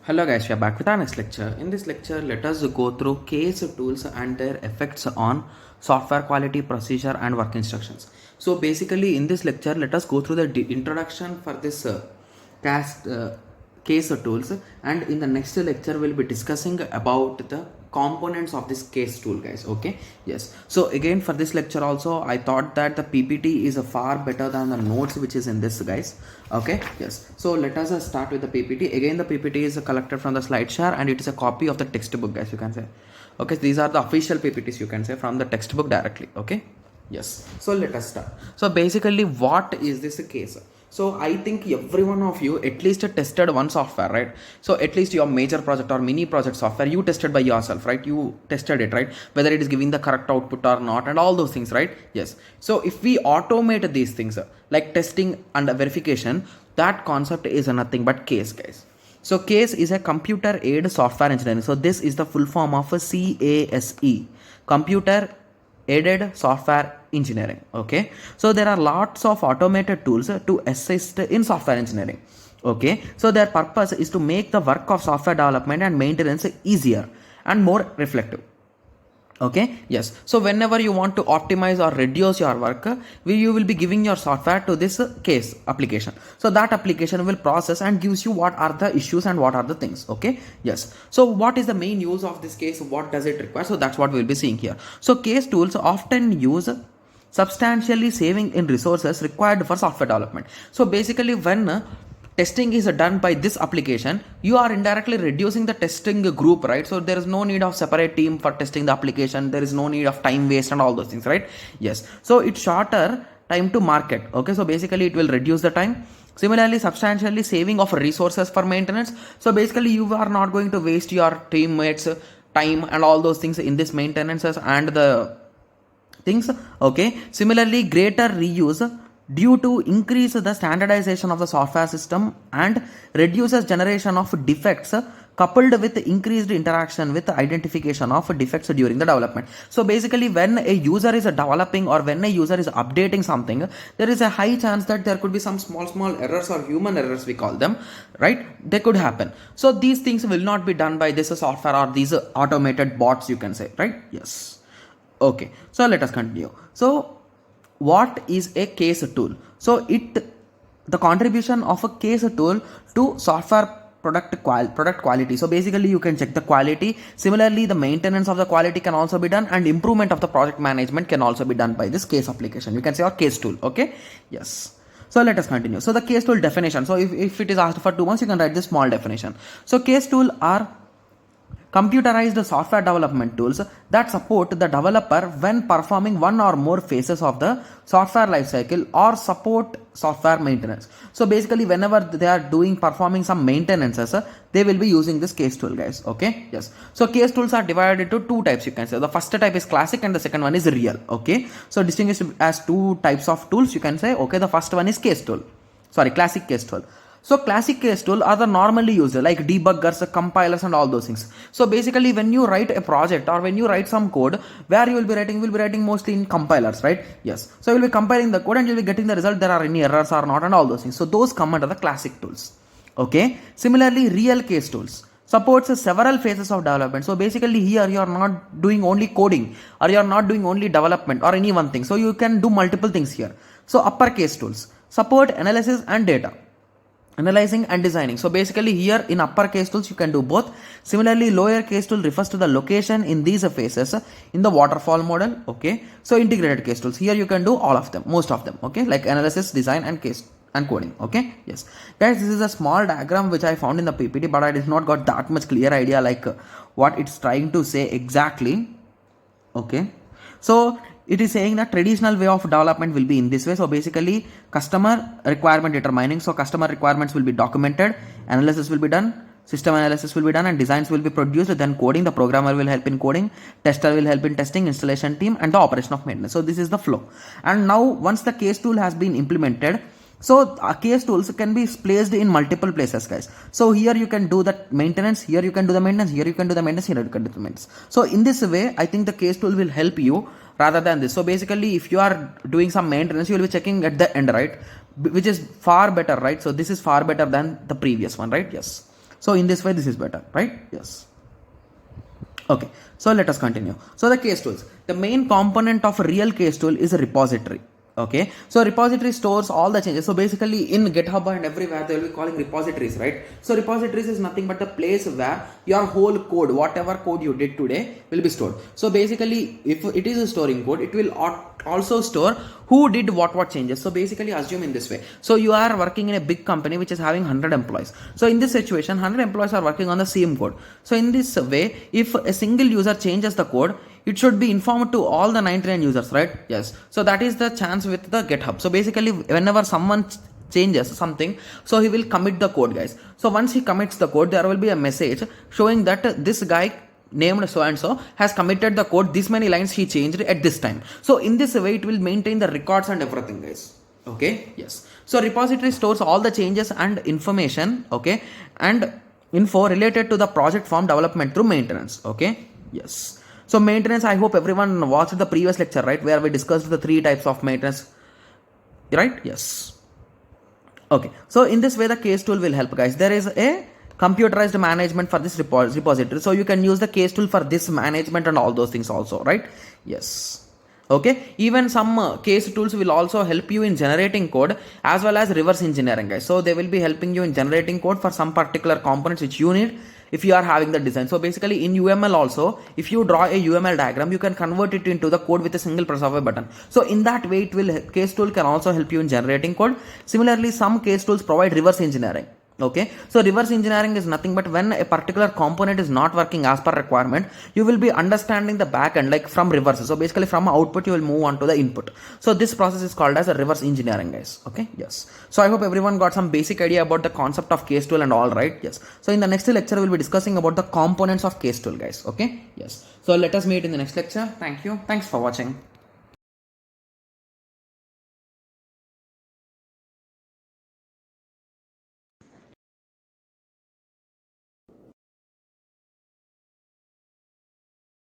Hello guys, we are back with our next lecture. In this lecture, let us go through case tools and their effects on software quality, procedure and work instructions. So basically in this lecture, let us go through the introduction for this cast case tools, and in the next lecture we'll be discussing about the components of this case tool, guys. Okay, yes. So again, for this lecture also I thought that the PPT is far better than the notes which is in this, guys. Okay, yes. So let us start with the PPT. Again, the PPT is collected from the SlideShare and it is a copy of the textbook, guys, you can say. Okay, these are the official PPTs, you can say, from the textbook directly. Okay, yes. So let us start. So basically, what is this case? So I think every one of you at least tested one software, right? So at least your major project or mini project software you tested by yourself, right? You tested it, right? Whether it is giving the correct output or not, and all those things, right? Yes. So if we automate these things like testing and verification, that concept is nothing but case, guys. So case is a computer aided software engineering. So this is the full form of a CASE, computer aided software engineering. Okay, so there are lots of automated tools to assist in software engineering. Okay, so their purpose is to make the work of software development and maintenance easier and more reflective. Okay, yes. So whenever you want to optimize or reduce your work, you will be giving your software to this case application. So that application will process and gives you what are the issues and what are the things. Okay, yes. So what is the main use of this case? What does it require? So that's what we'll be seeing here. So case tools often use substantially saving in resources required for software development. So basically, when testing is done by this application, you are indirectly reducing the testing group, right? So there is no need of separate team for testing the application. There is no need of time waste and all those things, right? Yes. So it's shorter time to market. Okay, so basically it will reduce the time. Similarly, substantially saving of resources for maintenance. So basically you are not going to waste your teammates time and all those things in this maintenances and the things. Okay, similarly greater reuse due to increase the standardization of the software system and reduces generation of defects coupled with increased interaction with identification of defects during the development. So basically when a user is developing or when a user is updating something, there is a high chance that there could be some small errors or human errors, we call them, right? They could happen. So these things will not be done by this software or these automated bots, you can say, right? Yes. Okay, so let us continue. So what is a case tool? So the contribution of a case tool to software product quality. So basically you can check the quality. Similarly, the maintenance of the quality can also be done, and improvement of the project management can also be done by this case application, you can say, or case tool. Okay, yes. So let us continue. So the case tool definition. So if it is asked for 2 months, you can write this small definition. So case tool are computerized software development tools that support the developer when performing one or more phases of the software lifecycle or support software maintenance. So basically whenever they are performing some maintenances, they will be using this case tool, guys. Okay, yes. So case tools are divided into two types, you can say. The first type is classic and the second one is real. Okay, so distinguished as two types of tools, you can say. Okay, the first one is classic case tool. So classic case tool are the normally used like debuggers, compilers and all those things. So basically when you write a project or when you write some code, where you will be writing mostly in compilers, right? Yes. So you will be compiling the code and you will be getting the result, there are any errors or not and all those things. So those come under the classic tools. Okay. Similarly, real case tools supports several phases of development. So basically here you are not doing only coding or you are not doing only development or any one thing. So you can do multiple things here. So uppercase tools support analysis and data analyzing and designing. So basically here in uppercase tools you can do both. Similarly, lower case tool refers to the location in these phases in the waterfall model. Okay, so integrated case tools, here you can do all of them, most of them. Okay, like analysis, design and case and coding. Okay, yes guys, this is a small diagram which I found in the PPT, but I did not got that much clear idea like what it's trying to say exactly. Okay, so it is saying that traditional way of development will be in this way. So basically customer requirement determining. So customer requirements will be documented, analysis will be done, system analysis will be done and designs will be produced, then coding, the programmer will help in coding, tester will help in testing, installation team and the operation of maintenance. So this is the flow. And now once the case tool has been implemented, so case tools can be placed in multiple places, guys. So here you can do the maintenance, here you can do the maintenance, here you can do the maintenance, here you can do the maintenance. So in this way, I think the case tool will help you rather than this. So basically if you are doing some maintenance, you will be checking at the end, right? Which is far better, right? So this is far better than the previous one, right? Yes. So in this way, this is better, right? Yes. Okay, so let us continue. So the case tools, the main component of a real case tool is a repository. Okay, so repository stores all the changes. So basically in GitHub and everywhere they will be calling repositories, right? So repositories is nothing but the place where your whole code, whatever code you did today, will be stored. So basically if it is storing code, it will also store who did what changes. So basically assume in this way, so you are working in a big company which is having 100 employees. So in this situation 100 employees are working on the same code. So in this way, if a single user changes the code, it should be informed to all the 99 users, right? Yes. So that is the chance with the GitHub. So basically whenever someone changes something, so he will commit the code, guys. So once he commits the code, there will be a message showing that this guy named so and so has committed the code, this many lines he changed at this time. So in this way it will maintain the records and everything, guys. Okay, yes. So repository stores all the changes and information, okay, and info related to the project form development through maintenance. Okay, yes. So maintenance, I hope everyone watched the previous lecture, right, where we discussed the 3 types of maintenance, right? Yes. Okay, so in this way the case tool will help, guys. There is a computerized management for this repository, so you can use the case tool for this management and all those things also, right? Yes. Okay, even some case tools will also help you in generating code as well as reverse engineering, guys. So they will be helping you in generating code for some particular components which you need if you are having the design. So basically in UML also, if you draw a UML diagram, you can convert it into the code with a single press of a button. So in that way it will, case tool can also help you in generating code. Similarly, some case tools provide reverse engineering. Okay, so reverse engineering is nothing but when a particular component is not working as per requirement, you will be understanding the backend like from reverse. So basically from output you will move on to the input. So this process is called as a reverse engineering, guys. Okay, yes. So I hope everyone got some basic idea about the concept of case tool and all, right? Yes. So in the next lecture we will be discussing about the components of case tool, guys. Okay, yes. So let us meet in the next lecture. Thank you. Thanks for watching.